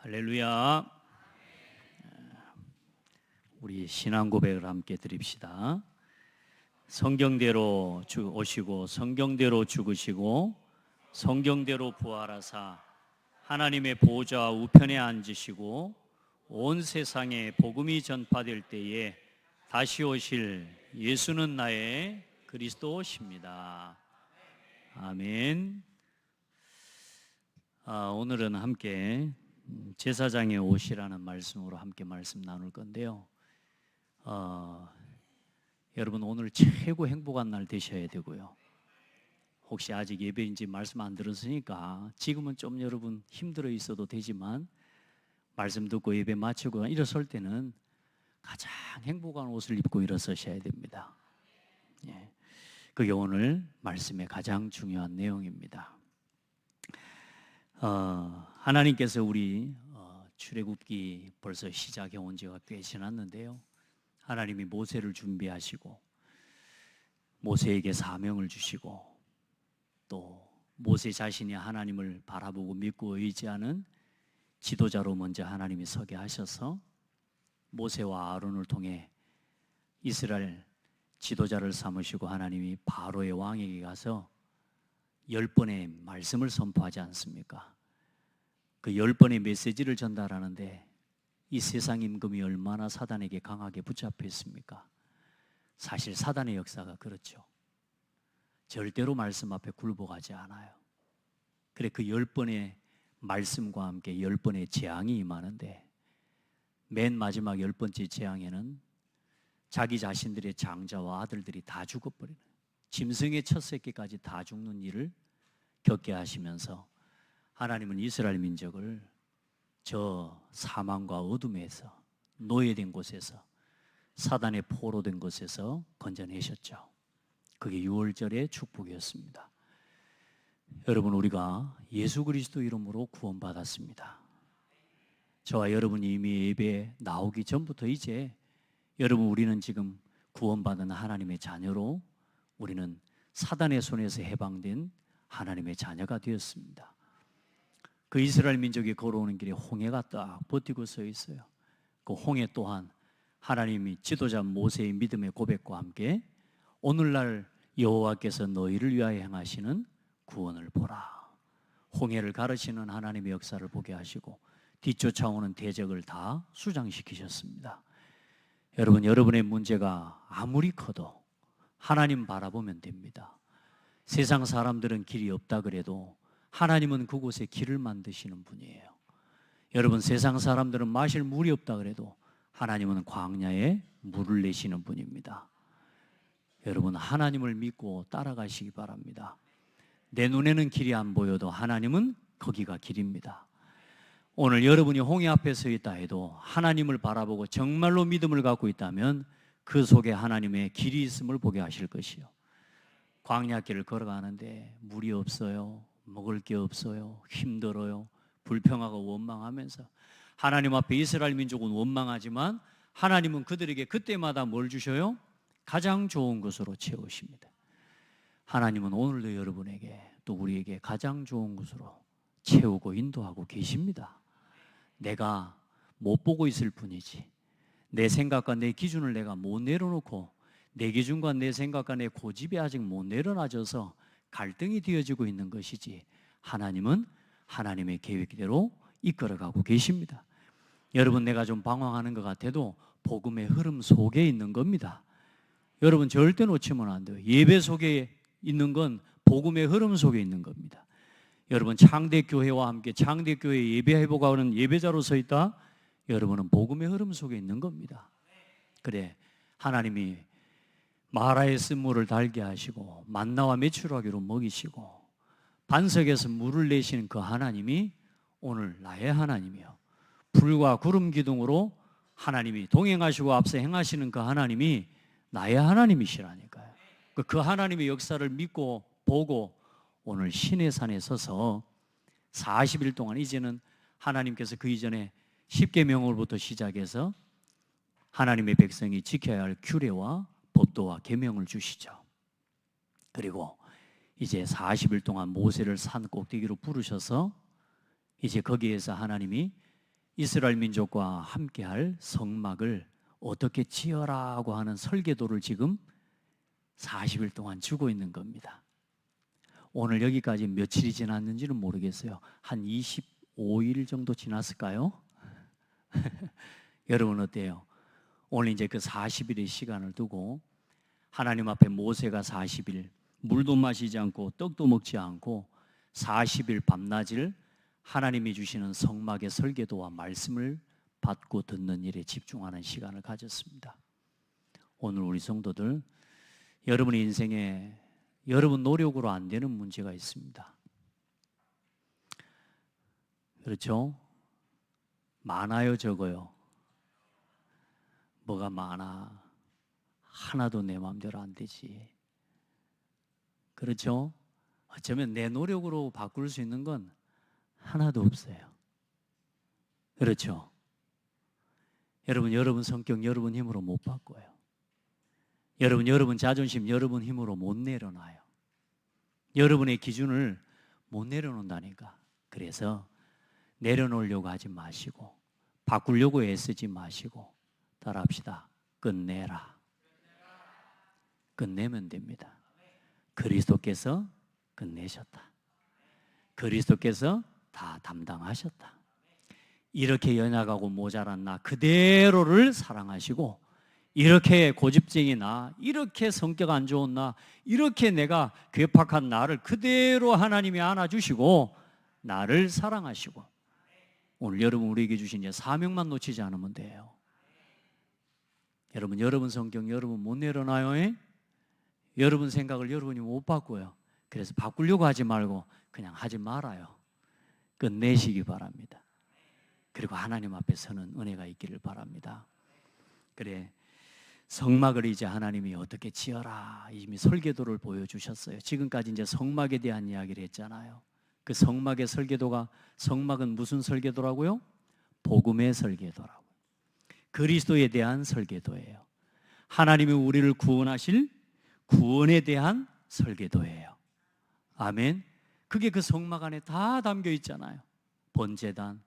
할렐루야. 우리 신앙 고백을 함께 드립시다. 성경대로 오시고 성경대로 죽으시고 성경대로 부활하사 하나님의 보좌 우편에 앉으시고 온 세상에 복음이 전파될 때에 다시 오실 예수는 나의 그리스도십니다. 아멘. 오늘은 함께 제사장의 옷이라는 말씀으로 함께 말씀 나눌 건데요. 여러분 오늘 최고 행복한 날 되셔야 되고요. 혹시 아직 예배인지 말씀 안 들었으니까 지금은 좀 여러분 힘들어 있어도 되지만 말씀 듣고 예배 마치고 일어설 때는 가장 행복한 옷을 입고 일어서셔야 됩니다. 그게 오늘 말씀의 가장 중요한 내용입니다. 하나님께서 우리 출애굽기 벌써 시작해 온 지가 꽤 지났는데요. 하나님이 모세를 준비하시고 모세에게 사명을 주시고 또 모세 자신이 하나님을 바라보고 믿고 의지하는 지도자로 먼저 하나님이 서게 하셔서 모세와 아론을 통해 이스라엘 지도자를 삼으시고 하나님이 바로의 왕에게 가서 10번의 말씀을 선포하지 않습니까? 그 10번의 메시지를 전달하는데 이 세상 임금이 얼마나 사단에게 강하게 붙잡혀 있습니까? 사실 사단의 역사가 그렇죠. 절대로 말씀 앞에 굴복하지 않아요. 그래 그 10번의 말씀과 함께 10번의 재앙이 임하는데 맨 마지막 10번째 재앙에는 자기 자신들의 장자와 아들들이 다 죽어버리는, 짐승의 첫 새끼까지 다 죽는 일을 겪게 하시면서 하나님은 이스라엘 민족을 저 사망과 어둠에서, 노예된 곳에서, 사단의 포로된 곳에서 건져내셨죠. 그게 6월절의 축복이었습니다. 여러분, 우리가 예수 그리스도 이름으로 구원받았습니다. 저와 여러분이 이미 예배에 나오기 전부터 이제 여러분, 우리는 지금 구원받은 하나님의 자녀로, 우리는 사단의 손에서 해방된 하나님의 자녀가 되었습니다. 그 이스라엘 민족이 걸어오는 길에 홍해가 딱 버티고 서 있어요. 그 홍해 또한 하나님이 지도자 모세의 믿음의 고백과 함께 오늘날 여호와께서 너희를 위하여 행하시는 구원을 보라. 홍해를 가르시는 하나님의 역사를 보게 하시고 뒤쫓아오는 대적을 다 수장시키셨습니다. 여러분, 여러분의 문제가 아무리 커도 하나님 바라보면 됩니다. 세상 사람들은 길이 없다 그래도 하나님은 그곳에 길을 만드시는 분이에요. 여러분, 세상 사람들은 마실 물이 없다 그래도 하나님은 광야에 물을 내시는 분입니다. 여러분, 하나님을 믿고 따라가시기 바랍니다. 내 눈에는 길이 안 보여도 하나님은 거기가 길입니다. 오늘 여러분이 홍해 앞에 서 있다 해도 하나님을 바라보고 정말로 믿음을 갖고 있다면 그 속에 하나님의 길이 있음을 보게 하실 것이요. 광야길을 걸어가는데 물이 없어요. 먹을 게 없어요. 힘들어요. 불평하고 원망하면서 하나님 앞에 이스라엘 민족은 원망하지만 하나님은 그들에게 그때마다 뭘 주셔요? 가장 좋은 것으로 채우십니다. 하나님은 오늘도 여러분에게 또 우리에게 가장 좋은 것으로 채우고 인도하고 계십니다. 내가 못 보고 있을 뿐이지 내 생각과 내 기준을 내가 못 내려놓고 내 기준과 내 생각과 내 고집이 아직 못 내려놔져서 갈등이 되어지고 있는 것이지 하나님은 하나님의 계획대로 이끌어가고 계십니다. 여러분, 내가 좀 방황하는 것 같아도 복음의 흐름 속에 있는 겁니다. 여러분, 절대 놓치면 안 돼요. 예배 속에 있는 건 복음의 흐름 속에 있는 겁니다. 여러분, 창대교회와 함께 창대교회 예배해보고 하는 예배자로 서 있다? 여러분은 복음의 흐름 속에 있는 겁니다. 그래, 하나님이 마라의 쓴물을 달게 하시고 만나와 메추라기로 먹이시고 반석에서 물을 내시는 그 하나님이 오늘 나의 하나님이요, 불과 구름 기둥으로 하나님이 동행하시고 앞서 행하시는 그 하나님이 나의 하나님이시라니까요. 그 하나님의 역사를 믿고 보고 오늘 시내산에 서서 40일 동안, 이제는 하나님께서 그 이전에 십계명으로부터 시작해서 하나님의 백성이 지켜야 할 규례와 법도와 계명을 주시죠. 그리고 이제 40일 동안 모세를 산 꼭대기로 부르셔서 이제 거기에서 하나님이 이스라엘 민족과 함께할 성막을 어떻게 지어라고 하는 설계도를 지금 40일 동안 주고 있는 겁니다. 오늘 여기까지 며칠이 지났는지는 모르겠어요. 한 25일 정도 지났을까요? 여러분 어때요? 오늘 이제 그 40일의 시간을 두고 하나님 앞에 모세가 40일 물도 마시지 않고 떡도 먹지 않고 40일 밤낮을 하나님이 주시는 성막의 설계도와 말씀을 받고 듣는 일에 집중하는 시간을 가졌습니다. 오늘 우리 성도들, 여러분의 인생에 여러분 노력으로 안 되는 문제가 있습니다. 그렇죠? 많아요, 적어요? 뭐가 많아? 하나도 내 마음대로 안 되지. 그렇죠? 어쩌면 내 노력으로 바꿀 수 있는 건 하나도 없어요. 그렇죠? 여러분 성격 여러분 힘으로 못 바꿔요. 여러분 자존심 여러분 힘으로 못 내려놔요. 여러분의 기준을 못 내려놓는다니까. 그래서 내려놓으려고 하지 마시고 바꾸려고 애쓰지 마시고 따라합시다. 끝내라. 끝내면 됩니다. 그리스도께서 끝내셨다. 그리스도께서 다 담당하셨다. 이렇게 연약하고 모자란 나 그대로를 사랑하시고, 이렇게 고집쟁이 나, 이렇게 성격 안 좋은 나, 이렇게 내가 괴팍한 나를 그대로 하나님이 안아주시고 나를 사랑하시고, 오늘 여러분 우리에게 주신 이제 사명만 놓치지 않으면 돼요. 여러분 성격 여러분 못 내려놔요. 여러분 생각을 여러분이 못 바꿔요. 그래서 바꾸려고 하지 말고 그냥 하지 말아요. 끝내시기 바랍니다. 그리고 하나님 앞에 서는 은혜가 있기를 바랍니다. 그래, 성막을 이제 하나님이 어떻게 지어라 이미 설계도를 보여주셨어요. 지금까지 이제 성막에 대한 이야기를 했잖아요. 그 성막의 설계도가, 성막은 무슨 설계도라고요? 복음의 설계도라고. 그리스도에 대한 설계도예요. 하나님이 우리를 구원하실 구원에 대한 설계도예요. 아멘. 그게 그 성막 안에 다 담겨 있잖아요. 번제단,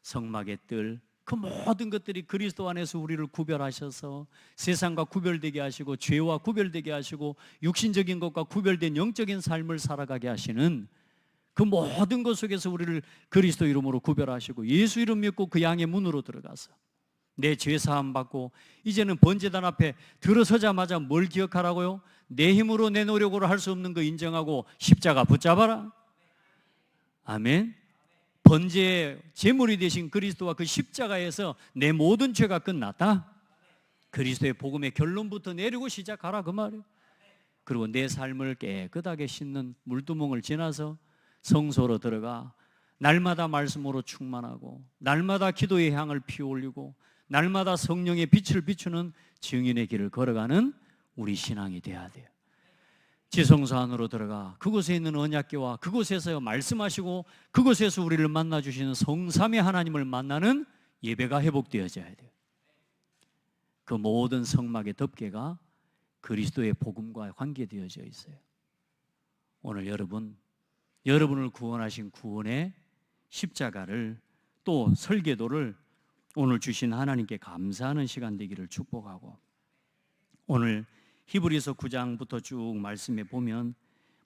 성막의 뜰, 그 모든 것들이 그리스도 안에서 우리를 구별하셔서 세상과 구별되게 하시고 죄와 구별되게 하시고 육신적인 것과 구별된 영적인 삶을 살아가게 하시는 그 모든 것 속에서 우리를 그리스도 이름으로 구별하시고 예수 이름 믿고 그 양의 문으로 들어가서 내 죄 사함 받고, 이제는 번제단 앞에 들어서자마자 뭘 기억하라고요? 내 힘으로 내 노력으로 할 수 없는 거 인정하고 십자가 붙잡아라. 아멘. 번제의 제물이 되신 그리스도와 그 십자가에서 내 모든 죄가 끝났다. 그리스도의 복음의 결론부터 내리고 시작하라 그 말이에요. 그리고 내 삶을 깨끗하게 씻는 물두멍을 지나서 성소로 들어가 날마다 말씀으로 충만하고 날마다 기도의 향을 피워올리고 날마다 성령의 빛을 비추는 증인의 길을 걸어가는 우리 신앙이 돼야 돼요. 지성소 안으로 들어가 그곳에 있는 언약궤와 그곳에서 말씀하시고 그곳에서 우리를 만나주시는 성삼위 하나님을 만나는 예배가 회복되어져야 돼요. 그 모든 성막의 덮개가 그리스도의 복음과 관계되어져 있어요. 오늘 여러분을 구원하신 구원의 십자가를, 또 설계도를 오늘 주신 하나님께 감사하는 시간 되기를 축복하고, 오늘 히브리서 9장부터 쭉 말씀해 보면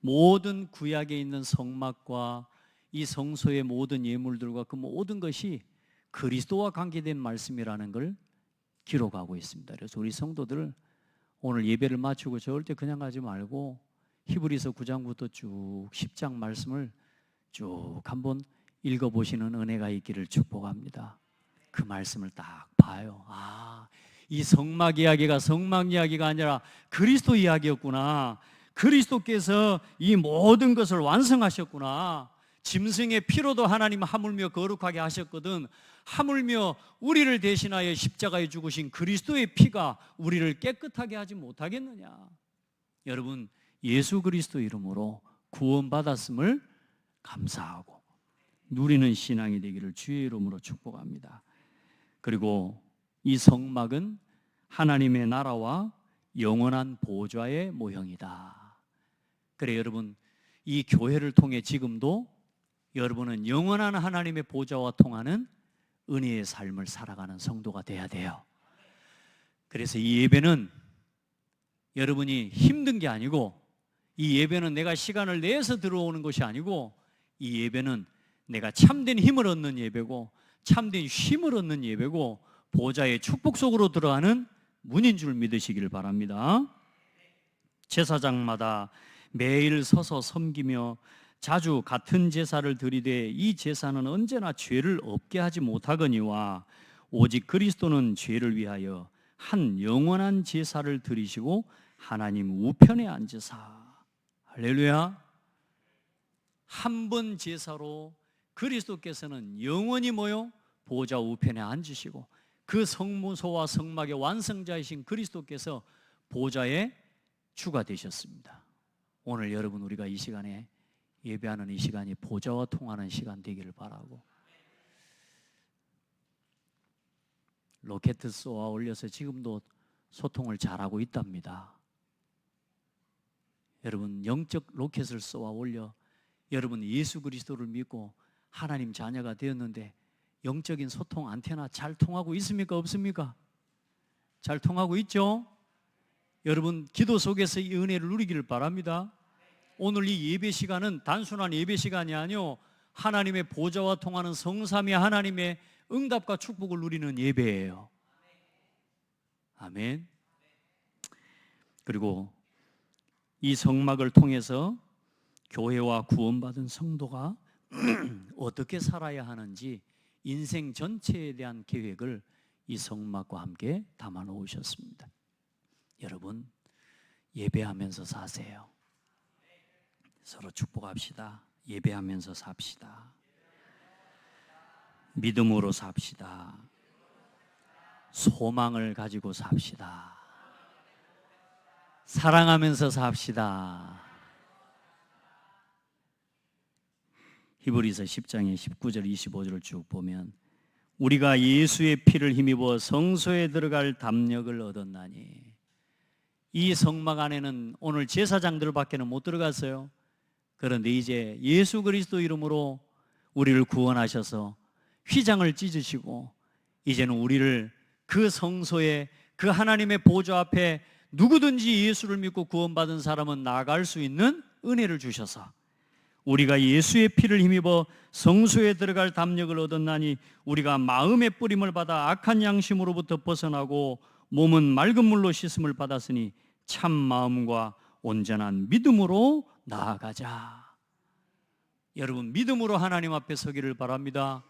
모든 구약에 있는 성막과 이 성소의 모든 예물들과 그 모든 것이 그리스도와 관계된 말씀이라는 걸 기록하고 있습니다. 그래서 우리 성도들 오늘 예배를 마치고 절대 그냥 가지 말고 히브리서 9장부터 쭉 10장 말씀을 쭉 한번 읽어보시는 은혜가 있기를 축복합니다. 그 말씀을 딱 봐요. 이 성막 이야기가 성막 이야기가 아니라 그리스도 이야기였구나. 그리스도께서 이 모든 것을 완성하셨구나. 짐승의 피로도 하나님 하물며 거룩하게 하셨거든. 하물며 우리를 대신하여 십자가에 죽으신 그리스도의 피가 우리를 깨끗하게 하지 못하겠느냐. 여러분, 예수 그리스도 이름으로 구원받았음을 감사하고 누리는 신앙이 되기를 주의 이름으로 축복합니다. 그리고 이 성막은 하나님의 나라와 영원한 보좌의 모형이다. 그래, 여러분, 이 교회를 통해 지금도 여러분은 영원한 하나님의 보좌와 통하는 은혜의 삶을 살아가는 성도가 돼야 돼요. 그래서 이 예배는 여러분이 힘든 게 아니고, 이 예배는 내가 시간을 내서 들어오는 것이 아니고, 이 예배는 내가 참된 힘을 얻는 예배고, 참된 쉼을 얻는 예배고, 보좌의 축복 속으로 들어가는 문인 줄 믿으시길 바랍니다. 제사장마다 매일 서서 섬기며 자주 같은 제사를 드리되 이 제사는 언제나 죄를 없게 하지 못하거니와 오직 그리스도는 죄를 위하여 한 영원한 제사를 드리시고 하나님 우편에 앉으사. 할렐루야. 한 번 제사로 그리스도께서는 영원히 뭐요? 보좌 우편에 앉으시고 그 성모소와 성막의 완성자이신 그리스도께서 보좌에 주가 되셨습니다. 오늘 여러분 우리가 이 시간에 예배하는 이 시간이 보좌와 통하는 시간 되기를 바라고, 로켓 쏘아 올려서 지금도 소통을 잘하고 있답니다. 여러분 영적 로켓을 쏘아 올려 여러분 예수 그리스도를 믿고 하나님 자녀가 되었는데 영적인 소통 안테나 잘 통하고 있습니까? 없습니까? 잘 통하고 있죠? 여러분 기도 속에서 이 은혜를 누리기를 바랍니다. 오늘 이 예배 시간은 단순한 예배 시간이 아니요, 하나님의 보좌와 통하는 성삼위 하나님의 응답과 축복을 누리는 예배예요. 아멘. 그리고 이 성막을 통해서 교회와 구원받은 성도가 어떻게 살아야 하는지 인생 전체에 대한 계획을 이 성막과 함께 담아 놓으셨습니다. 여러분 예배하면서 사세요. 서로 축복합시다. 예배하면서 삽시다. 믿음으로 삽시다. 소망을 가지고 삽시다. 사랑하면서 삽시다. 히브리서 10장의 19절 25절을 쭉 보면 우리가 예수의 피를 힘입어 성소에 들어갈 담력을 얻었나니. 이 성막 안에는 오늘 제사장들밖에는 못 들어갔어요. 그런데 이제 예수 그리스도 이름으로 우리를 구원하셔서 휘장을 찢으시고 이제는 우리를 그 성소에, 그 하나님의 보좌 앞에 누구든지 예수를 믿고 구원받은 사람은 나아갈 수 있는 은혜를 주셔서 우리가 예수의 피를 힘입어 성소에 들어갈 담력을 얻었나니 우리가 마음의 뿌림을 받아 악한 양심으로부터 벗어나고 몸은 맑은 물로 씻음을 받았으니 참 마음과 온전한 믿음으로 나아가자. 여러분 믿음으로 하나님 앞에 서기를 바랍니다.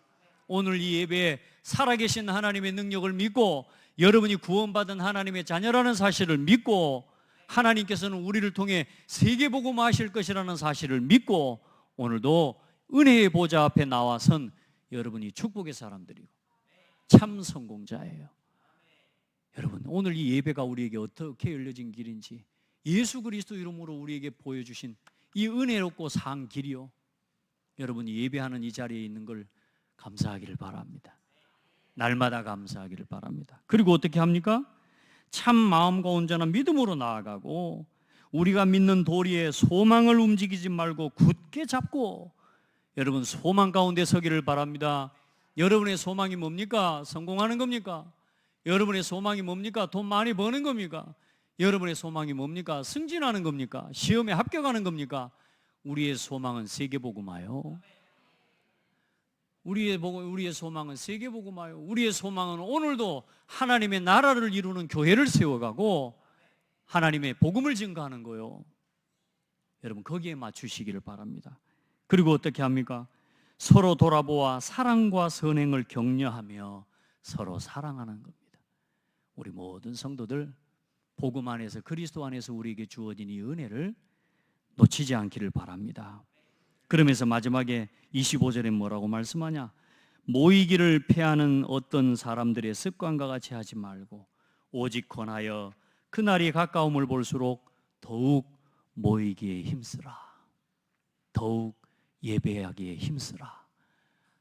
오늘 이 예배에 살아계신 하나님의 능력을 믿고 여러분이 구원받은 하나님의 자녀라는 사실을 믿고 하나님께서는 우리를 통해 세계복음화 하실 것이라는 사실을 믿고 오늘도 은혜의 보좌 앞에 나와선 여러분이 축복의 사람들이고 참 성공자예요. 여러분 오늘 이 예배가 우리에게 어떻게 열려진 길인지 예수 그리스도 이름으로 우리에게 보여주신 이 은혜롭고 산 길이요, 여러분이 예배하는 이 자리에 있는 걸 감사하기를 바랍니다. 날마다 감사하기를 바랍니다. 그리고 어떻게 합니까? 참 마음과 온전한 믿음으로 나아가고 우리가 믿는 도리에 소망을 움직이지 말고 굳게 잡고, 여러분 소망 가운데 서기를 바랍니다. 여러분의 소망이 뭡니까? 성공하는 겁니까? 여러분의 소망이 뭡니까? 돈 많이 버는 겁니까? 여러분의 소망이 뭡니까? 승진하는 겁니까? 시험에 합격하는 겁니까? 우리의 소망은 세계복음화요. 우리의 소망은 세계복음화요. 우리의 소망은 오늘도 하나님의 나라를 이루는 교회를 세워가고 하나님의 복음을 증거하는 거요. 여러분 거기에 맞추시기를 바랍니다. 그리고 어떻게 합니까? 서로 돌아보아 사랑과 선행을 격려하며 서로 사랑하는 겁니다. 우리 모든 성도들 복음 안에서 그리스도 안에서 우리에게 주어진 이 은혜를 놓치지 않기를 바랍니다. 그러면서 마지막에 25절에 뭐라고 말씀하냐? 모이기를 패하는 어떤 사람들의 습관과 같이 하지 말고 오직 권하여 그날이 가까움을 볼수록 더욱 모이기에 힘쓰라. 더욱 예배하기에 힘쓰라.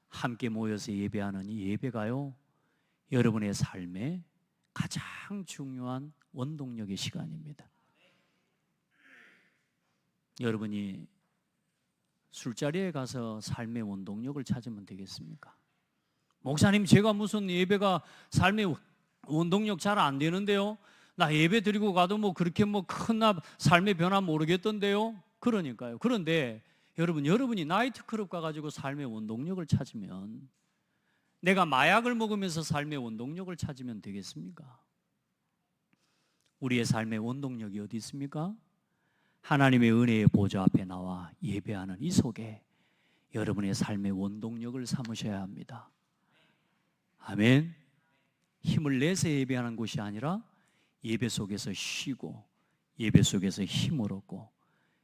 함께 모여서 예배하는 이 예배가요, 여러분의 삶에 가장 중요한 원동력의 시간입니다. 여러분이 술자리에 가서 삶의 원동력을 찾으면 되겠습니까? 목사님, 제가 무슨 예배가 삶의 원동력 잘 안 되는데요. 나 예배 드리고 가도 뭐 그렇게 뭐 큰 삶의 변화 모르겠던데요. 그러니까요. 그런데 여러분이 나이트클럽 가가지고 삶의 원동력을 찾으면, 내가 마약을 먹으면서 삶의 원동력을 찾으면 되겠습니까? 우리의 삶의 원동력이 어디 있습니까? 하나님의 은혜의 보좌 앞에 나와 예배하는 이 속에 여러분의 삶의 원동력을 삼으셔야 합니다. 아멘. 힘을 내서 예배하는 곳이 아니라 예배 속에서 쉬고 예배 속에서 힘을 얻고,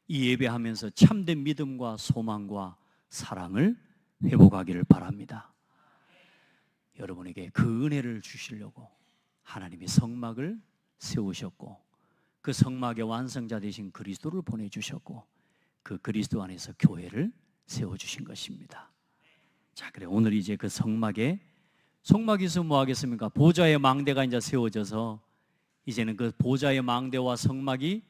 이 예배하면서 참된 믿음과 소망과 사랑을 회복하기를 바랍니다. 여러분에게 그 은혜를 주시려고 하나님이 성막을 세우셨고, 그 성막의 완성자 되신 그리스도를 보내주셨고, 그 그리스도 안에서 교회를 세워주신 것입니다. 자, 그래 오늘 이제 그 성막이 있으면 뭐 하겠습니까? 보좌의 망대가 이제 세워져서, 이제는 그 보좌의 망대와 성막이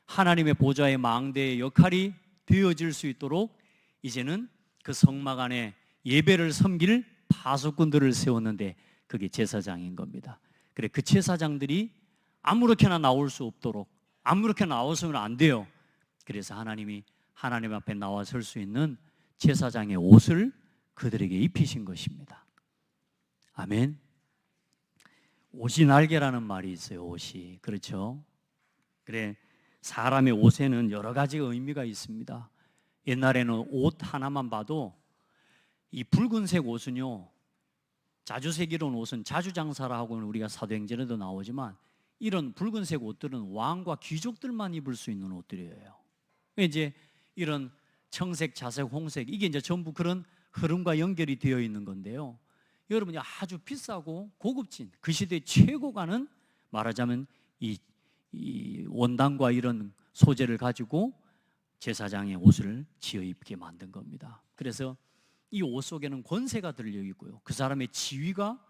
하나님의 보좌의 망대의 역할이 되어질 수 있도록, 이제는 그 성막 안에 예배를 섬길 파수꾼들을 세웠는데, 그게 제사장인 겁니다. 그래, 그 제사장들이 아무렇게나 나올 수 없도록, 아무렇게나 나와서는 안 돼요. 그래서 하나님이 하나님 앞에 나와 설 수 있는 제사장의 옷을 그들에게 입히신 것입니다. 아멘. 옷이 날개라는 말이 있어요. 옷이. 그렇죠? 그래, 사람의 옷에는 여러 가지 의미가 있습니다. 옛날에는 옷 하나만 봐도, 이 붉은색 옷은요, 자주색이로운 옷은 자주장사라 하고는 우리가 사도행전에도 나오지만, 이런 붉은색 옷들은 왕과 귀족들만 입을 수 있는 옷들이에요. 이제 이런 청색, 자색, 홍색, 이게 이제 전부 그런 흐름과 연결이 되어 있는 건데요. 여러분이 아주 비싸고 고급진 그 시대의 최고가는, 말하자면 이 원단과 이런 소재를 가지고 제사장의 옷을 지어 입게 만든 겁니다. 그래서 이 옷 속에는 권세가 들려 있고요, 그 사람의 지위가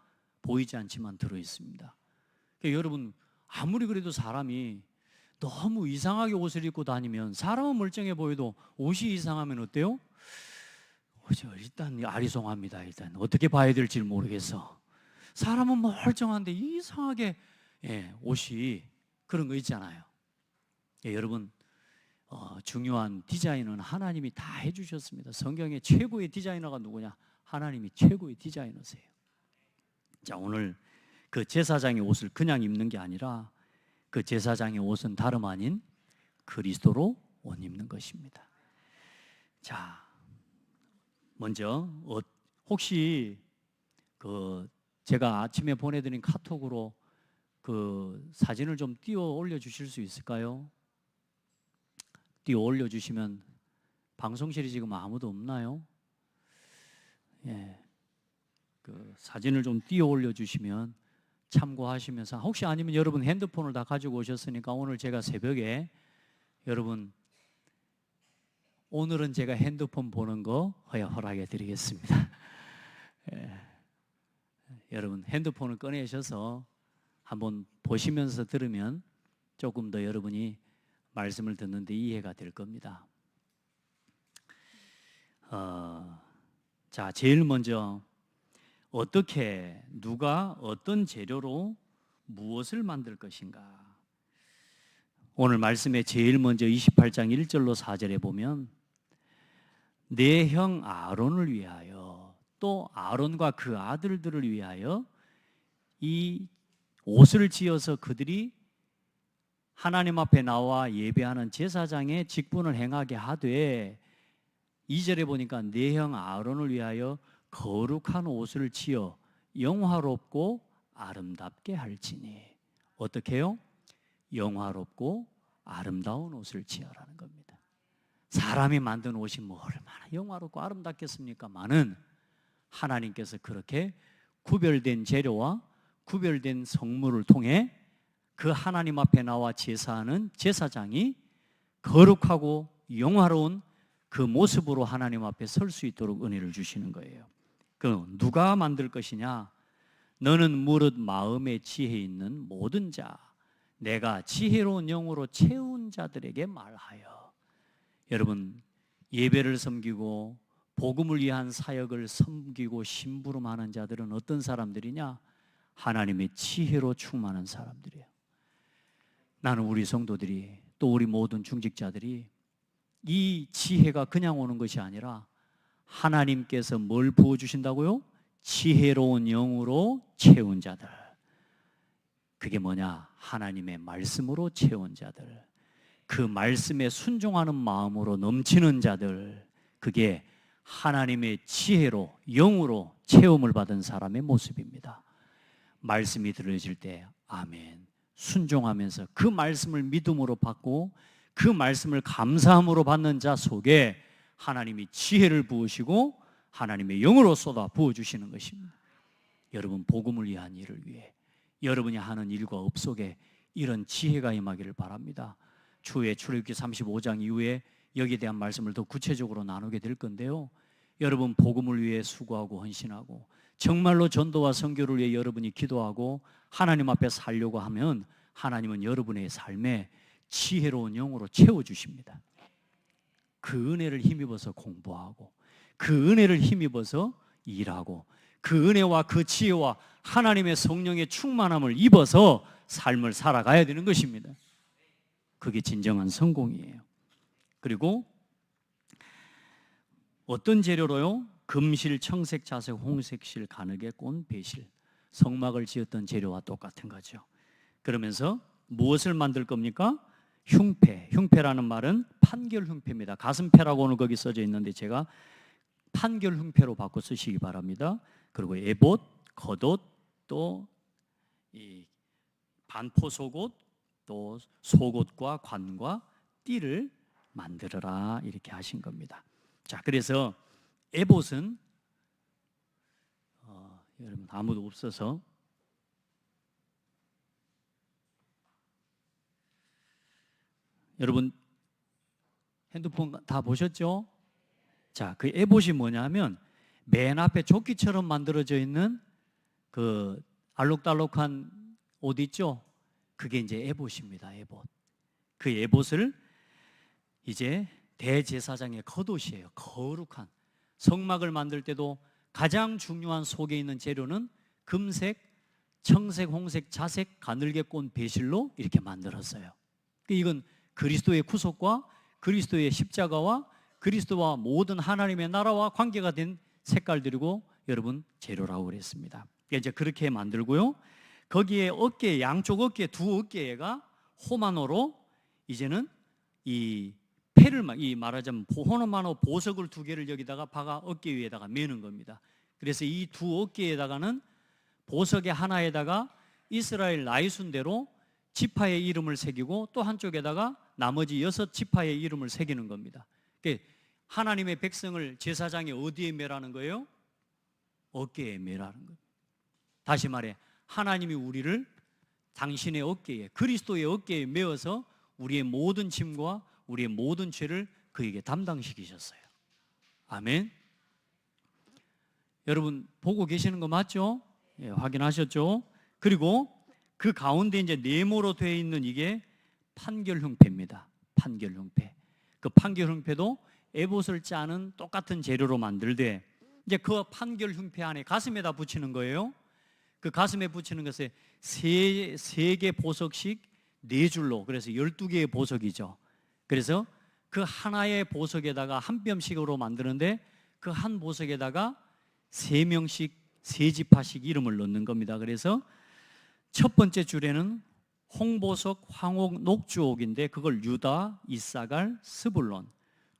보이지 않지만 들어 있습니다. 그러니까 여러분, 아무리 그래도 사람이 너무 이상하게 옷을 입고 다니면, 사람은 멀쩡해 보여도 옷이 이상하면 어때요? 일단 아리송합니다. 일단 어떻게 봐야 될지 모르겠어. 사람은 멀쩡한데 이상하게 옷이 그런 거 있잖아요. 여러분, 중요한 디자인은 하나님이 다 해주셨습니다. 성경의 최고의 디자이너가 누구냐? 하나님이 최고의 디자이너세요. 자, 오늘 그 제사장의 옷을 그냥 입는 게 아니라, 그 제사장의 옷은 다름 아닌 그리스도로 옷 입는 것입니다. 자, 먼저 혹시 그 제가 아침에 보내드린 카톡으로 그 사진을 좀 띄워 올려주실 수 있을까요? 띄워 올려주시면, 방송실이 지금 아무도 없나요? 예, 그 사진을 좀 띄워 올려주시면 참고하시면서, 혹시 아니면 여러분 핸드폰을 다 가지고 오셨으니까 오늘 제가 새벽에, 여러분 오늘은 제가 핸드폰 보는 거 허락해 드리겠습니다. 여러분 핸드폰을 꺼내셔서 한번 보시면서 들으면 조금 더 여러분이 말씀을 듣는데 이해가 될 겁니다. 자, 제일 먼저 어떻게, 누가 어떤 재료로 무엇을 만들 것인가? 오늘 말씀에 제일 먼저 28장 1절로 4절에 보면, 내 형 아론을 위하여, 또 아론과 그 아들들을 위하여 이 옷을 지어서 그들이 하나님 앞에 나와 예배하는 제사장의 직분을 행하게 하되, 2절에 보니까 내 형 아론을 위하여 거룩한 옷을 지어 영화롭고 아름답게 할지니. 어떻게 해요? 영화롭고 아름다운 옷을 지어라는 겁니다. 사람이 만든 옷이 뭐 얼마나 영화롭고 아름답겠습니까마는, 하나님께서 그렇게 구별된 재료와 구별된 성물을 통해 그 하나님 앞에 나와 제사하는 제사장이 거룩하고 영화로운 그 모습으로 하나님 앞에 설 수 있도록 은혜를 주시는 거예요. 그 누가 만들 것이냐? 너는 무릇 마음에 지혜 있는 모든 자, 내가 지혜로운 영으로 채운 자들에게 말하여. 여러분, 예배를 섬기고 복음을 위한 사역을 섬기고 심부름하는 자들은 어떤 사람들이냐? 하나님의 지혜로 충만한 사람들이에요. 나는 우리 성도들이, 또 우리 모든 중직자들이 이 지혜가 그냥 오는 것이 아니라 하나님께서 뭘 부어주신다고요? 지혜로운 영으로 채운 자들. 그게 뭐냐? 하나님의 말씀으로 채운 자들, 그 말씀에 순종하는 마음으로 넘치는 자들, 그게 하나님의 지혜로 영으로 체험을 받은 사람의 모습입니다. 말씀이 들려질 때 아멘 순종하면서 그 말씀을 믿음으로 받고 그 말씀을 감사함으로 받는 자 속에 하나님이 지혜를 부으시고 하나님의 영으로 쏟아 부어주시는 것입니다. 여러분, 복음을 위한 일을 위해 여러분이 하는 일과 업 속에 이런 지혜가 임하기를 바랍니다. 추후에 출애굽기 35장 이후에 여기에 대한 말씀을 더 구체적으로 나누게 될 건데요, 여러분 복음을 위해 수고하고 헌신하고 정말로 전도와 선교를 위해 여러분이 기도하고 하나님 앞에 살려고 하면 하나님은 여러분의 삶에 지혜로운 영으로 채워주십니다. 그 은혜를 힘입어서 공부하고 그 은혜를 힘입어서 일하고 그 은혜와 그 지혜와 하나님의 성령의 충만함을 입어서 삶을 살아가야 되는 것입니다. 그게 진정한 성공이에요. 그리고 어떤 재료로요? 금실, 청색, 자색, 홍색실, 가느개, 꼰, 배실, 성막을 지었던 재료와 똑같은 거죠. 그러면서 무엇을 만들 겁니까? 흉패. 흉패라는 말은 판결 흉패입니다. 가슴패라고는 거기 써져 있는데 제가 판결 흉패로 바꿔 쓰시기 바랍니다. 그리고 에봇, 겉옷, 또 이 반포 속옷, 또 속옷과 관과 띠를 만들어라 이렇게 하신 겁니다. 자, 그래서 에봇은 여러분 아무도 없어서 여러분 핸드폰 다 보셨죠? 자, 그 에봇이 뭐냐 하면 맨 앞에 조끼처럼 만들어져 있는 그 알록달록한 옷 있죠? 그게 이제 에봇입니다. 에봇. 그 에봇을 이제 대제사장의 겉옷이에요. 거룩한 성막을 만들 때도 가장 중요한 속에 있는 재료는 금색, 청색, 홍색, 자색, 가늘게 꼰 배실로 이렇게 만들었어요. 이건 그리스도의 구속과 그리스도의 십자가와 그리스도와 모든 하나님의 나라와 관계가 된 색깔들이고 여러분 재료라고 그랬습니다. 이제 그렇게 만들고요. 거기에 어깨, 양쪽 어깨, 두 어깨가 호마노로 이제는 이 패를 이 말하자면 호마노 보석을 두 개를 여기다가 박아 어깨 위에다가 매는 겁니다. 그래서 이 두 어깨에다가는 보석의 하나에다가 이스라엘 나이순대로 지파의 이름을 새기고 또 한쪽에다가 나머지 6 지파의 이름을 새기는 겁니다. 하나님의 백성을 제사장이 어디에 매라는 거예요? 어깨에 매라는 겁니다. 다시 말해 하나님이 우리를 당신의 어깨에, 그리스도의 어깨에 메어서 우리의 모든 짐과 우리의 모든 죄를 그에게 담당시키셨어요. 아멘. 여러분 보고 계시는 거 맞죠? 예, 확인하셨죠? 그리고 그 가운데 이제 네모로 되어 있는 이게 판결흉패입니다. 판결흉패. 그 판결흉패도 에봇을 짜는 똑같은 재료로 만들되 이제 그 판결흉패 안에 가슴에다 붙이는 거예요. 그 가슴에 붙이는 것에 세 개 보석씩 4줄로, 그래서 12개의 보석이죠. 그래서 그 하나의 보석에다가 한 뼘씩으로 만드는데 그 한 보석에다가 3명씩 3지파씩 이름을 넣는 겁니다. 그래서 첫 번째 줄에는 홍보석, 황옥, 녹주옥인데 그걸 유다, 이사갈, 스불론.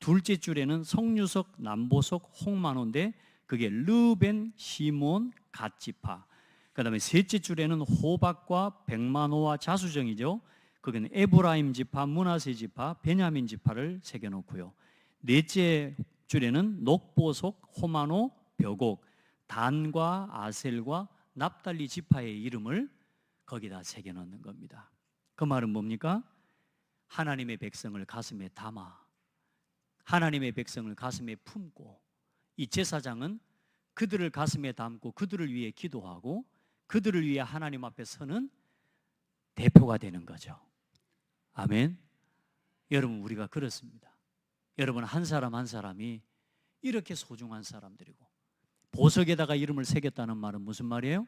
둘째 줄에는 성유석, 남보석, 홍만호인데 그게 르벤, 시몬, 갓지파. 그 다음에 셋째 줄에는 호박과 백만호와 자수정이죠. 거기는 에브라임 지파, 므낫세 지파, 베냐민 지파를 새겨놓고요. 넷째 줄에는 녹보석, 호마노, 벽옥, 단과 아셀과 납달리 지파의 이름을 거기다 새겨놓는 겁니다. 그 말은 뭡니까? 하나님의 백성을 가슴에 담아 하나님의 백성을 가슴에 품고 이 제사장은 그들을 가슴에 담고 그들을 위해 기도하고 그들을 위해 하나님 앞에 서는 대표가 되는 거죠. 아멘. 여러분 우리가 그렇습니다. 여러분 한 사람 한 사람이 이렇게 소중한 사람들이고, 보석에다가 이름을 새겼다는 말은 무슨 말이에요?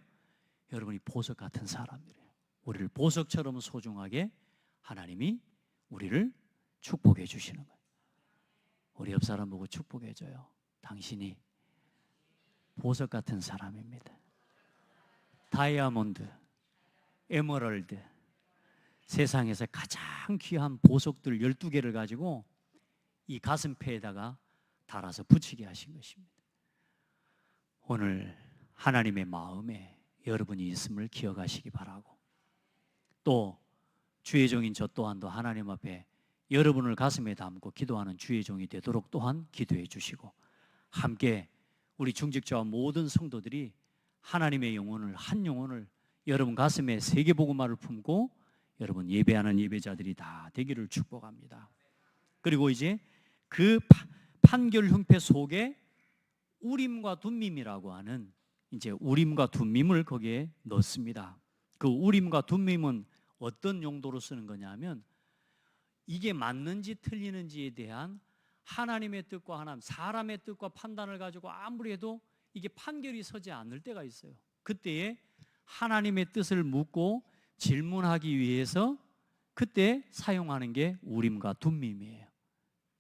여러분이 보석 같은 사람들이에요. 우리를 보석처럼 소중하게 하나님이 우리를 축복해 주시는 거예요. 우리 옆 사람 보고 축복해 줘요. 당신이 보석 같은 사람입니다. 다이아몬드, 에메랄드, 세상에서 가장 귀한 보석들 12개를 가지고 이 가슴페에다가 달아서 붙이게 하신 것입니다. 오늘 하나님의 마음에 여러분이 있음을 기억하시기 바라고, 또 주의 종인 저 또한도 하나님 앞에 여러분을 가슴에 담고 기도하는 주의 종이 되도록 또한 기도해 주시고, 함께 우리 중직자와 모든 성도들이 하나님의 영혼을, 한 영혼을 여러분 가슴에 세계복음화를 품고 여러분 예배하는 예배자들이 다 되기를 축복합니다. 그리고 이제 그 판결 흉패 속에 우림과 둠밈이라고 하는, 이제 우림과 둠밈을 거기에 넣습니다. 그 우림과 둠밈은 어떤 용도로 쓰는 거냐면, 이게 맞는지 틀리는지에 대한 하나님의 뜻과 하나님, 사람의 뜻과 판단을 가지고 아무리 해도 이게 판결이 서지 않을 때가 있어요. 그때에 하나님의 뜻을 묻고 질문하기 위해서 그때 사용하는 게 우림과 둠밈이에요.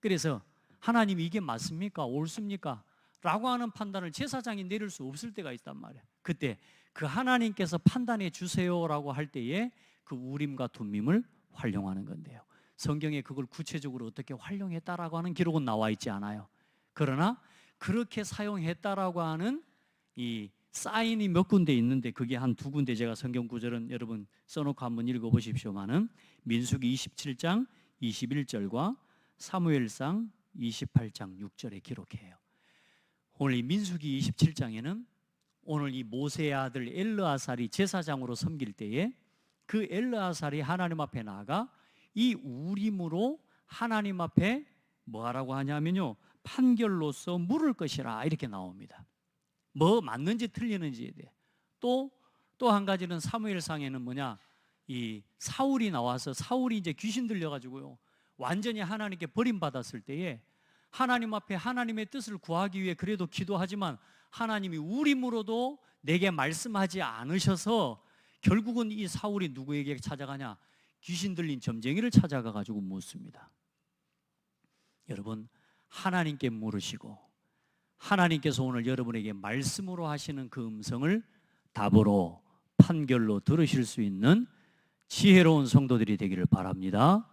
그래서 하나님이 이게 맞습니까? 옳습니까? 라고 하는 판단을 제사장이 내릴 수 없을 때가 있단 말이에요. 그때 그 하나님께서 판단해 주세요라고 할 때에 그 우림과 둠밈을 활용하는 건데요. 성경에 그걸 구체적으로 어떻게 활용했다라고 하는 기록은 나와 있지 않아요. 그러나 그렇게 사용했다라고 하는 이 사인이 몇 군데 있는데, 그게 한 두 군데 제가 성경 구절은 여러분 써놓고 한번 읽어보십시오만은, 민수기 27장 21절과 사무엘상 28장 6절에 기록해요. 오늘 이 민수기 27장에는 오늘 이 모세의 아들 엘르아살이 제사장으로 섬길 때에 그 엘르아살이 하나님 앞에 나아가 이 우림으로 하나님 앞에 뭐 하라고 하냐면요, 판결로서 물을 것이라 이렇게 나옵니다. 뭐 맞는지 틀리는지에 대해. 또 한 가지는 사무엘상에는 뭐냐, 이 사울이 나와서, 사울이 이제 귀신 들려가지고요 완전히 하나님께 버림받았을 때에 하나님 앞에 하나님의 뜻을 구하기 위해 그래도 기도하지만 하나님이 우림으로도 내게 말씀하지 않으셔서 결국은 이 사울이 누구에게 찾아가냐, 귀신 들린 점쟁이를 찾아가 가지고 묻습니다. 여러분, 하나님께 물으시고 하나님께서 오늘 여러분에게 말씀으로 하시는 그 음성을 답으로, 판결로 들으실 수 있는 지혜로운 성도들이 되기를 바랍니다.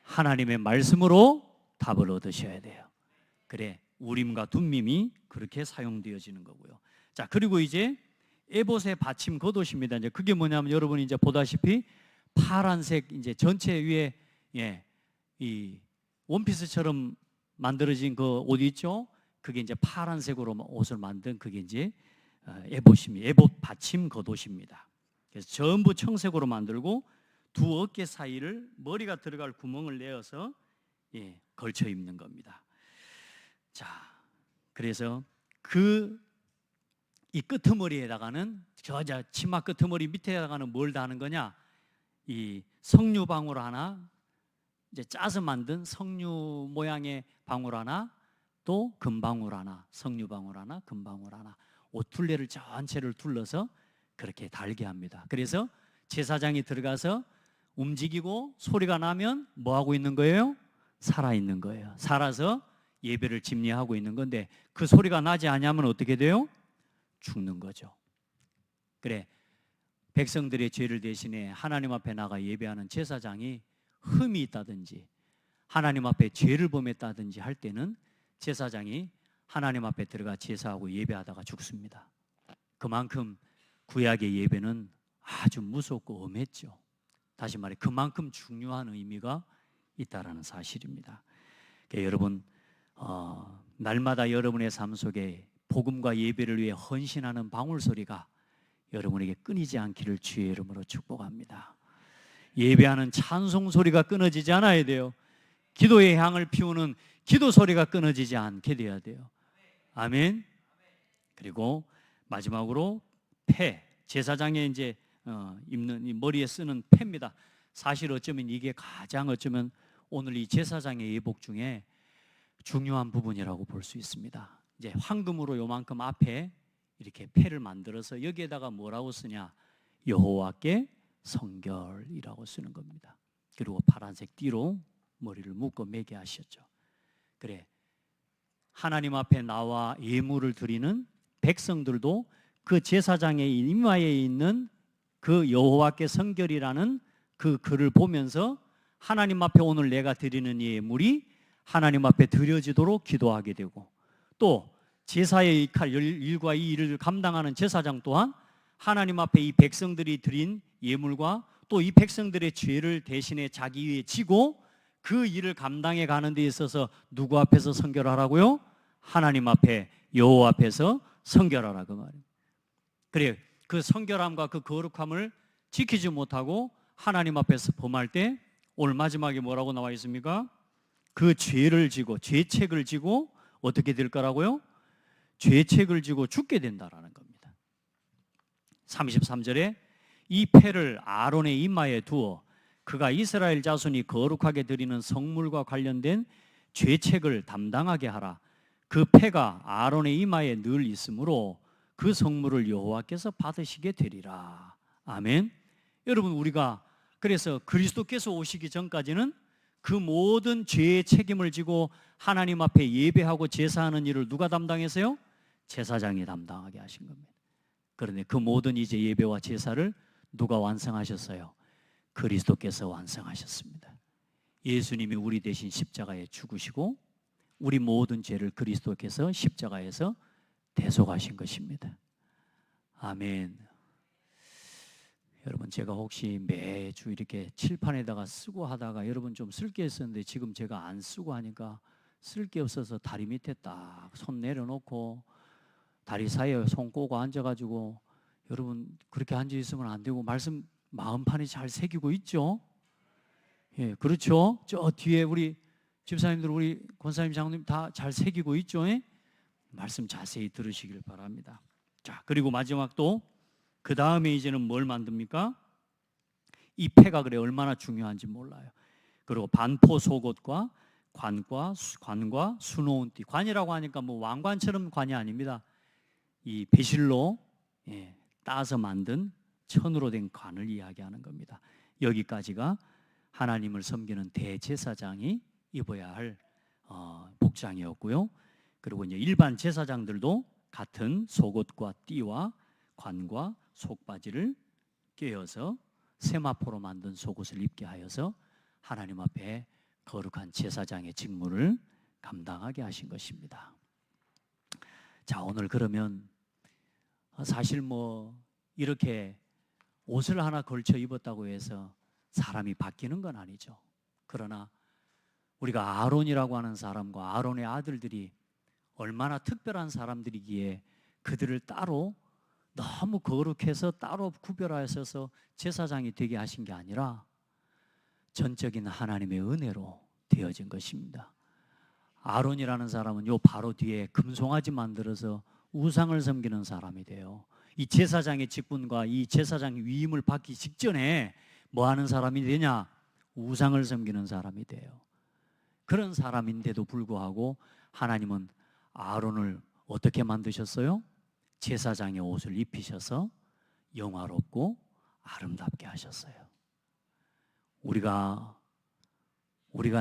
하나님의 말씀으로 답을 얻으셔야 돼요. 그래, 우림과 둠밈이 그렇게 사용되어지는 거고요. 자, 그리고 이제 에봇의 받침 겉옷입니다. 이제 그게 뭐냐면, 여러분이 이제 보다시피 파란색 이제 전체 위에 이 원피스처럼 만들어진 그 옷 있죠? 그게 이제 파란색으로 옷을 만든 그게 이제 에봇입니다. 에봇 받침 겉옷입니다. 그래서 전부 청색으로 만들고 두 어깨 사이를 머리가 들어갈 구멍을 내어서 걸쳐 입는 겁니다. 자, 그래서 이 끄트머리에다가는, 저 치마 끄트머리 밑에다가는 뭘 다는 거냐? 이 석류 방울 하나, 이제 짜서 만든 석류 모양의 방울 하나, 또 금방울 하나, 석류 방울 하나, 금방울 하나, 옷둘레를 전체를 둘러서 그렇게 달게 합니다. 그래서 제사장이 들어가서 움직이고 소리가 나면 뭐 하고 있는 거예요? 살아 있는 거예요. 살아서 예배를 집례하고 있는 건데, 그 소리가 나지 않으면 어떻게 돼요? 죽는 거죠. 그래, 백성들의 죄를 대신해 하나님 앞에 나가 예배하는 제사장이 흠이 있다든지 하나님 앞에 죄를 범했다든지 할 때는 제사장이 하나님 앞에 들어가 제사하고 예배하다가 죽습니다. 그만큼 구약의 예배는 아주 무섭고 엄했죠. 다시 말해 그만큼 중요한 의미가 있다라는 사실입니다. 그러니까 여러분, 날마다 여러분의 삶 속에 복음과 예배를 위해 헌신하는 방울소리가 여러분에게 끊이지 않기를 주의 이름으로 축복합니다. 예배하는 찬송 소리가 끊어지지 않아야 돼요. 기도의 향을 피우는 기도 소리가 끊어지지 않게 돼야 돼요. 아멘. 그리고 마지막으로 패, 제사장에 이제 입는 이 머리에 쓰는 패입니다. 사실 어쩌면 이게 가장 어쩌면 오늘 이 제사장의 예복 중에 중요한 부분이라고 볼 수 있습니다. 이제 황금으로 요만큼 앞에 이렇게 패를 만들어서 여기에다가 뭐라고 쓰냐? 여호와께 성결이라고 쓰는 겁니다. 그리고 파란색 띠로 머리를 묶어 매게 하셨죠. 그래, 하나님 앞에 나와 예물을 드리는 백성들도 그 제사장의 이마에 있는 그 여호와께 성결이라는 그 글을 보면서 하나님 앞에 오늘 내가 드리는 예물이 하나님 앞에 드려지도록 기도하게 되고, 또 제사의 일과 이 일을 감당하는 제사장 또한 하나님 앞에 이 백성들이 드린 예물과 또 이 백성들의 죄를 대신에 자기 위에 지고 그 일을 감당해 가는 데 있어서 누구 앞에서 성결하라고요? 하나님 앞에, 여호와 앞에서 성결하라, 그 말이에요. 그래, 그 성결함과 그 거룩함을 지키지 못하고 하나님 앞에서 범할 때 오늘 마지막에 뭐라고 나와 있습니까? 그 죄를 지고, 죄책을 지고 어떻게 될 거라고요? 죄책을 지고 죽게 된다라는 겁니다. 33절에 이 패를 아론의 이마에 두어 그가 이스라엘 자손이 거룩하게 드리는 성물과 관련된 죄책을 담당하게 하라. 그 패가 아론의 이마에 늘 있으므로 그 성물을 여호와께서 받으시게 되리라. 아멘. 여러분, 우리가 그래서 그리스도께서 오시기 전까지는 그 모든 죄의 책임을 지고 하나님 앞에 예배하고 제사하는 일을 누가 담당했어요? 제사장이 담당하게 하신 겁니다. 그런데 그 모든 이제 예배와 제사를 누가 완성하셨어요? 그리스도께서 완성하셨습니다. 예수님이 우리 대신 십자가에 죽으시고 우리 모든 죄를 그리스도께서 십자가에서 대속하신 것입니다. 아멘. 여러분, 제가 혹시 매주 이렇게 칠판에다가 쓰고 하다가 여러분 좀 쓸 게 있었는데 지금 제가 안 쓰고 하니까 쓸 게 없어서 다리 밑에 딱 손 내려놓고 다리 사이에 손 꼬고 앉아가지고, 여러분 그렇게 앉아 있으면 안 되고 말씀 마음판에 잘 새기고 있죠? 예, 그렇죠? 저 뒤에 우리 집사님들, 우리 권사님, 장로님 다 잘 새기고 있죠? 예? 말씀 자세히 들으시길 바랍니다. 자, 그리고 마지막 또 그 다음에 이제는 뭘 만듭니까? 이 패가 그래 얼마나 중요한지 몰라요. 그리고 반포 속옷과 관과 수놓은 띠. 관이라고 하니까 뭐 왕관처럼 관이 아닙니다. 이 배실로 따서 만든 천으로 된 관을 이야기하는 겁니다. 여기까지가 하나님을 섬기는 대제사장이 입어야 할 복장이었고요. 그리고 이제 일반 제사장들도 같은 속옷과 띠와 관과 속바지를 꿰어서 세마포로 만든 속옷을 입게 하여서 하나님 앞에 거룩한 제사장의 직무를 감당하게 하신 것입니다. 자, 오늘 그러면 사실 뭐 이렇게 옷을 하나 걸쳐 입었다고 해서 사람이 바뀌는 건 아니죠. 그러나 우리가 아론이라고 하는 사람과 아론의 아들들이 얼마나 특별한 사람들이기에 그들을 따로 너무 거룩해서 따로 구별하셔서 제사장이 되게 하신 게 아니라 전적인 하나님의 은혜로 되어진 것입니다. 아론이라는 사람은 요 바로 뒤에 금송아지 만들어서 우상을 섬기는 사람이 돼요. 이 제사장의 직분과 이 제사장 위임을 받기 직전에 뭐 하는 사람이 되냐? 우상을 섬기는 사람이 돼요. 그런 사람인데도 불구하고 하나님은 아론을 어떻게 만드셨어요? 제사장의 옷을 입히셔서 영화롭고 아름답게 하셨어요. 우리가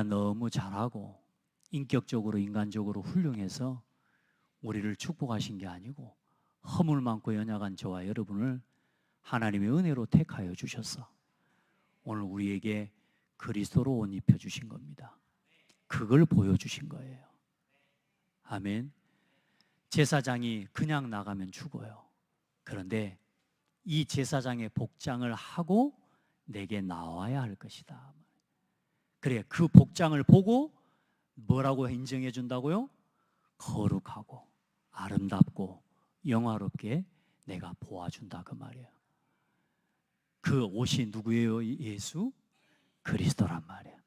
너무 잘하고 인격적으로 인간적으로 훌륭해서 우리를 축복하신 게 아니고 허물 많고 연약한 저와 여러분을 하나님의 은혜로 택하여 주셔서 오늘 우리에게 그리스도로 옷 입혀 주신 겁니다. 그걸 보여주신 거예요. 아멘. 제사장이 그냥 나가면 죽어요. 그런데 이 제사장의 복장을 하고 내게 나와야 할 것이다. 그래, 그 복장을 보고 뭐라고 인정해 준다고요? 거룩하고 아름답고 영화롭게 내가 보아준다, 그 말이에요. 그 옷이 누구예요? 예수 그리스도란 말이에요.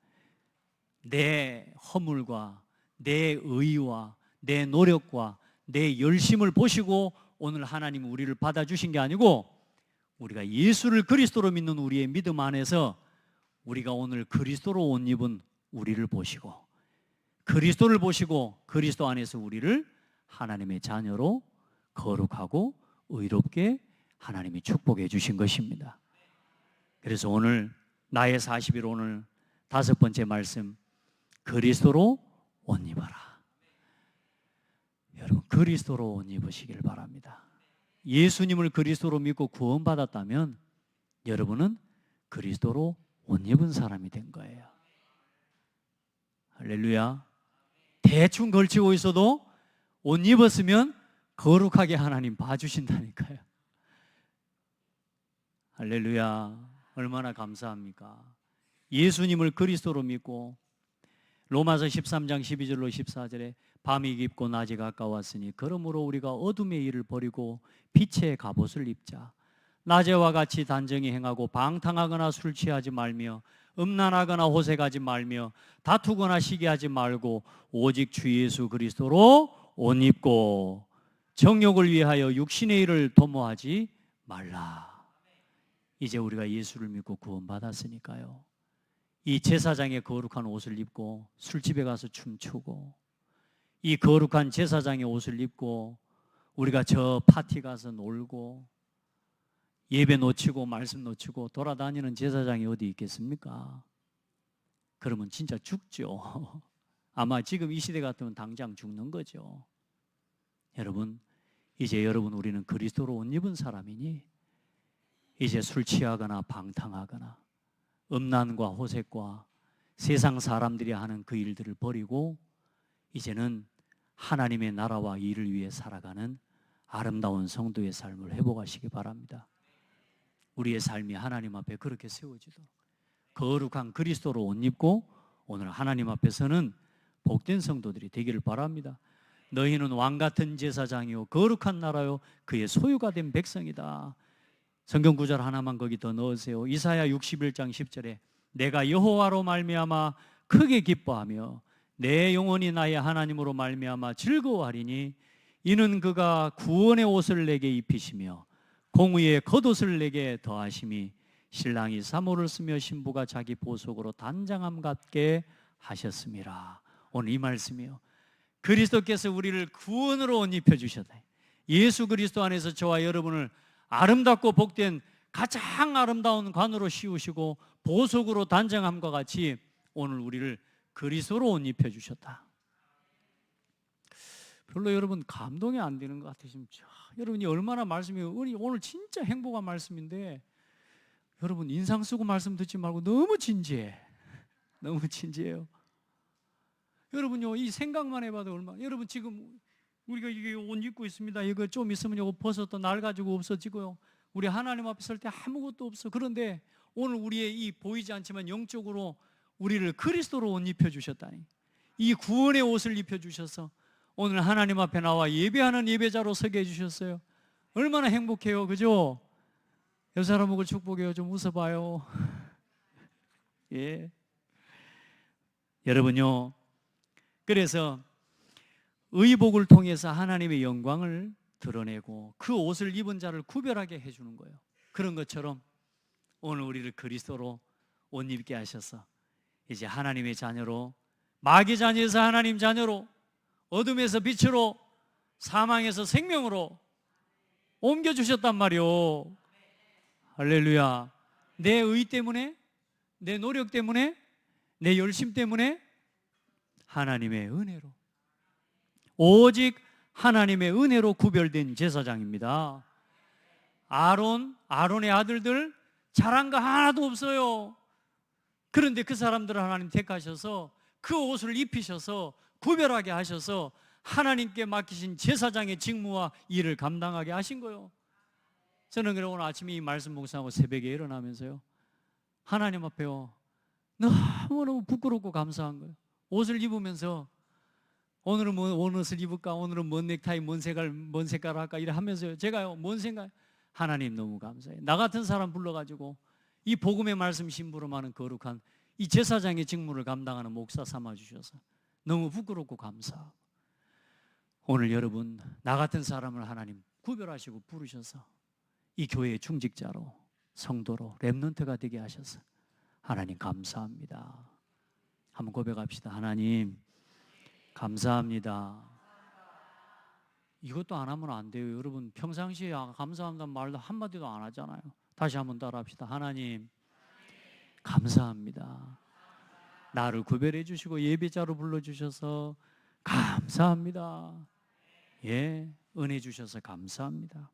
내 허물과 내 의와 내 노력과 내 열심을 보시고 오늘 하나님 우리를 받아주신 게 아니고 우리가 예수를 그리스도로 믿는 우리의 믿음 안에서 우리가 오늘 그리스도로 옷 입은 우리를 보시고 그리스도를 보시고 그리스도 안에서 우리를 하나님의 자녀로 거룩하고 의롭게 하나님이 축복해 주신 것입니다. 그래서 오늘 나의 40일 오늘 5번째 말씀, 그리스도로 옷 입어라. 여러분, 그리스도로 옷 입으시길 바랍니다. 예수님을 그리스도로 믿고 구원받았다면 여러분은 그리스도로 옷 입은 사람이 된 거예요. 할렐루야. 대충 걸치고 있어도 옷 입었으면 거룩하게 하나님 봐주신다니까요. 할렐루야. 얼마나 감사합니까? 예수님을 그리스도로 믿고 로마서 13장 12절로 14절에 밤이 깊고 낮이 가까웠으니 그러므로 우리가 어둠의 일을 버리고 빛의 갑옷을 입자. 낮에와 같이 단정히 행하고 방탕하거나 술 취하지 말며 음란하거나 호색하지 말며 다투거나 시기하지 말고 오직 주 예수 그리스도로 옷 입고 정욕을 위하여 육신의 일을 도모하지 말라. 이제 우리가 예수를 믿고 구원받았으니까요, 이 제사장의 거룩한 옷을 입고 술집에 가서 춤추고, 이 거룩한 제사장의 옷을 입고 우리가 저 파티 가서 놀고 예배 놓치고 말씀 놓치고 돌아다니는 제사장이 어디 있겠습니까? 그러면 진짜 죽죠. 아마 지금 이 시대 같으면 당장 죽는 거죠. 여러분, 이제 여러분 우리는 그리스도로 옷 입은 사람이니 이제 술 취하거나 방탕하거나 음란과 호색과 세상 사람들이 하는 그 일들을 버리고 이제는 하나님의 나라와 일을 위해 살아가는 아름다운 성도의 삶을 회복하시기 바랍니다. 우리의 삶이 하나님 앞에 그렇게 세워지도록 거룩한 그리스도로 옷 입고 오늘 하나님 앞에서는 복된 성도들이 되기를 바랍니다. 너희는 왕같은 제사장이요 거룩한 나라요 그의 소유가 된 백성이다. 성경 구절 하나만 거기 더 넣으세요. 이사야 61장 10절에 내가 여호와로 말미암아 크게 기뻐하며 내 영혼이 나의 하나님으로 말미암아 즐거워하리니 이는 그가 구원의 옷을 내게 입히시며 공의의 겉옷을 내게 더하심이 신랑이 사모를 쓰며 신부가 자기 보석으로 단장함 같게 하셨습니다. 오늘 이 말씀이요, 그리스도께서 우리를 구원으로 옷 입혀주셨다. 예수 그리스도 안에서 저와 여러분을 아름답고 복된 가장 아름다운 관으로 씌우시고 보석으로 단장함과 같이 오늘 우리를 그리스도로 옷 입혀주셨다. 별로 여러분 감동이 안 되는 것 같으시면 여러분이 얼마나 말씀이 오늘 진짜 행복한 말씀인데 여러분 인상 쓰고 말씀 듣지 말고 너무 진지해. 너무 진지해요. 여러분요, 이 생각만 해봐도 얼마나, 여러분 지금 우리가 이게 옷 입고 있습니다. 이거 좀 있으면 이거 벗어도 날 가지고 없어지고요. 우리 하나님 앞에 설 때 아무것도 없어. 그런데 오늘 우리의 이 보이지 않지만 영적으로 우리를 그리스도로 옷 입혀주셨다니, 이 구원의 옷을 입혀주셔서 오늘 하나님 앞에 나와 예배하는 예배자로 서게 해주셨어요. 얼마나 행복해요, 그죠? 옆 사람 보고 축복해요. 좀 웃어봐요. 예. 여러분요, 그래서 의복을 통해서 하나님의 영광을 드러내고 그 옷을 입은 자를 구별하게 해주는 거예요. 그런 것처럼 오늘 우리를 그리스도로 옷 입게 하셔서 이제 하나님의 자녀로, 마귀 자녀에서 하나님 자녀로, 어둠에서 빛으로, 사망에서 생명으로 옮겨주셨단 말이요. 할렐루야. 내 의 때문에, 내 노력 때문에, 내 열심 때문에 하나님의 은혜로, 오직 하나님의 은혜로 구별된 제사장입니다. 아론의 아들들 잘한 거 하나도 없어요. 그런데 그 사람들을 하나님 택하셔서 그 옷을 입히셔서 구별하게 하셔서 하나님께 맡기신 제사장의 직무와 일을 감당하게 하신 거예요. 저는 그래 오늘 아침에 이 말씀 묵상하고 새벽에 일어나면서요, 하나님 앞에요 너무너무 부끄럽고 감사한 거예요. 옷을 입으면서 오늘은 뭔 옷을 입을까, 오늘은 뭔 넥타이, 뭔 색깔 할까 이래 하면서요, 제가요 뭔 생각, 하나님 너무 감사해요. 나 같은 사람 불러가지고 이 복음의 말씀 심부름하는 거룩한 이 제사장의 직무를 감당하는 목사 삼아주셔서 너무 부끄럽고 감사하고, 오늘 여러분 나 같은 사람을 하나님 구별하시고 부르셔서 이 교회의 중직자로, 성도로, 렘넌트가 되게 하셔서 하나님 감사합니다. 한번 고백합시다. 하나님, 감사합니다. 이것도 안 하면 안 돼요. 여러분 평상시에 감사한다는 말도 한마디도 안 하잖아요. 다시 한번 따라합시다. 하나님 감사합니다. 나를 구별해 주시고 예배자로 불러주셔서 감사합니다. 예, 은혜 주셔서 감사합니다.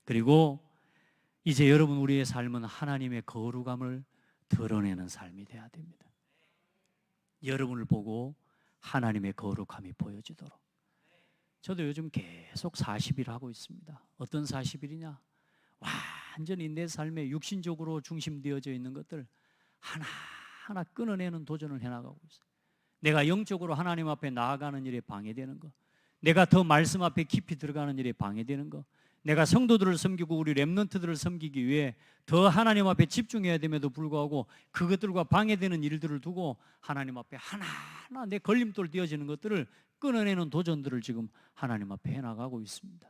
그리고 이제 여러분 우리의 삶은 하나님의 거룩함을 드러내는 삶이 돼야 됩니다. 여러분을 보고 하나님의 거룩함이 보여지도록. 저도 요즘 계속 40일 하고 있습니다. 어떤 40일이냐? 완전히 내 삶에 육신적으로 중심되어져 있는 것들 하나하나 끊어내는 도전을 해나가고 있어요. 내가 영적으로 하나님 앞에 나아가는 일에 방해되는 거, 내가 더 말씀 앞에 깊이 들어가는 일에 방해되는 거, 내가 성도들을 섬기고 우리 렘넌트들을 섬기기 위해 더 하나님 앞에 집중해야 됨에도 불구하고 그것들과 방해되는 일들을 두고 하나님 앞에 하나하나 내 걸림돌 되어지는 것들을 끊어내는 도전들을 지금 하나님 앞에 해나가고 있습니다.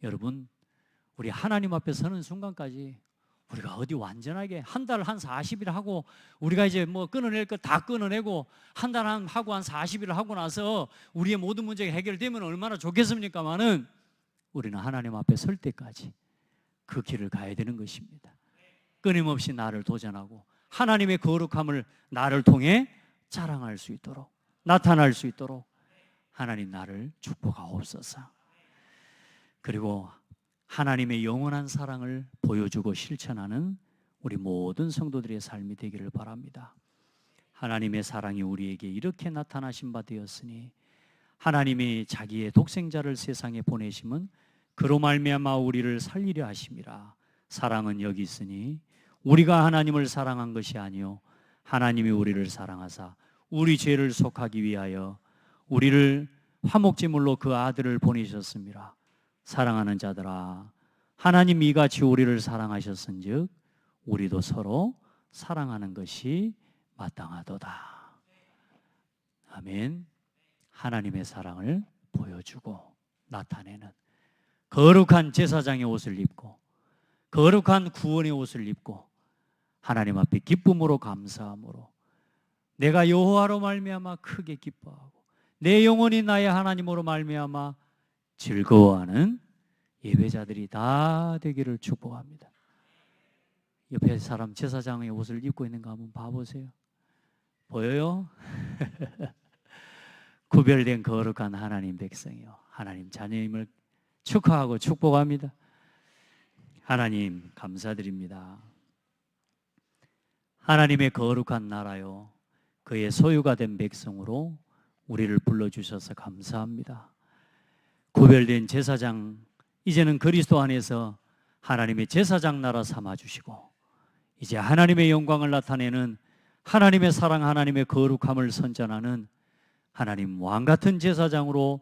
여러분 우리 하나님 앞에 서는 순간까지 우리가 어디 완전하게 한 달 한 40일 하고 우리가 이제 뭐 끊어낼 것 다 끊어내고 한 달 하고 한 40일 하고 나서 우리의 모든 문제가 해결되면 얼마나 좋겠습니까마는 우리는 하나님 앞에 설 때까지 그 길을 가야 되는 것입니다. 끊임없이 나를 도전하고 하나님의 거룩함을 나를 통해 자랑할 수 있도록, 나타날 수 있도록 하나님 나를 축복하옵소서. 그리고 하나님의 영원한 사랑을 보여주고 실천하는 우리 모든 성도들의 삶이 되기를 바랍니다. 하나님의 사랑이 우리에게 이렇게 나타나신 바 되었으니 하나님이 자기의 독생자를 세상에 보내심은 그로 말미암아 우리를 살리려 하심이라. 사랑은 여기 있으니 우리가 하나님을 사랑한 것이 아니요 하나님이 우리를 사랑하사 우리 죄를 속하기 위하여 우리를 화목제물로 그 아들을 보내셨습니다. 사랑하는 자들아, 하나님 이같이 우리를 사랑하셨은즉 우리도 서로 사랑하는 것이 마땅하도다. 아멘. 하나님의 사랑을 보여주고 나타내는 거룩한 제사장의 옷을 입고 거룩한 구원의 옷을 입고 하나님 앞에 기쁨으로 감사함으로 내가 여호와로 말미암아 크게 기뻐하고 내 영혼이 나의 하나님으로 말미암아 즐거워하는 예배자들이 다 되기를 축복합니다. 옆에 사람 제사장의 옷을 입고 있는 거 한번 봐보세요. 보여요? 구별된 거룩한 하나님 백성이요 하나님 자녀임을 축하하고 축복합니다. 하나님 감사드립니다. 하나님의 거룩한 나라요 그의 소유가 된 백성으로 우리를 불러주셔서 감사합니다. 구별된 제사장, 이제는 그리스도 안에서 하나님의 제사장 나라 삼아주시고 이제 하나님의 영광을 나타내는 하나님의 사랑, 하나님의 거룩함을 선전하는 하나님 왕같은 제사장으로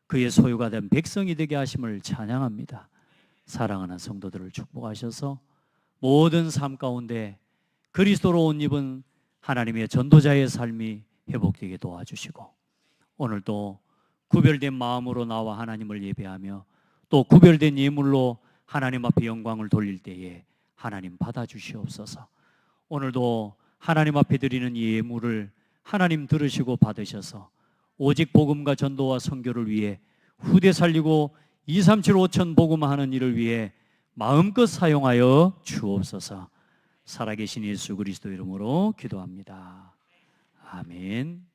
그의 소유가 된 백성이 되게 하심을 찬양합니다. 사랑하는 성도들을 축복하셔서 모든 삶 가운데 그리스도로 옷 입은 하나님의 전도자의 삶이 회복되게 도와주시고 오늘도 구별된 마음으로 나와 하나님을 예배하며 또 구별된 예물로 하나님 앞에 영광을 돌릴 때에 하나님 받아주시옵소서. 오늘도 하나님 앞에 드리는 예물을 하나님 들으시고 받으셔서 오직 복음과 전도와 선교를 위해 후대 살리고 237 5천 복음하는 일을 위해 마음껏 사용하여 주옵소서. 살아계신 예수 그리스도 이름으로 기도합니다. 아멘.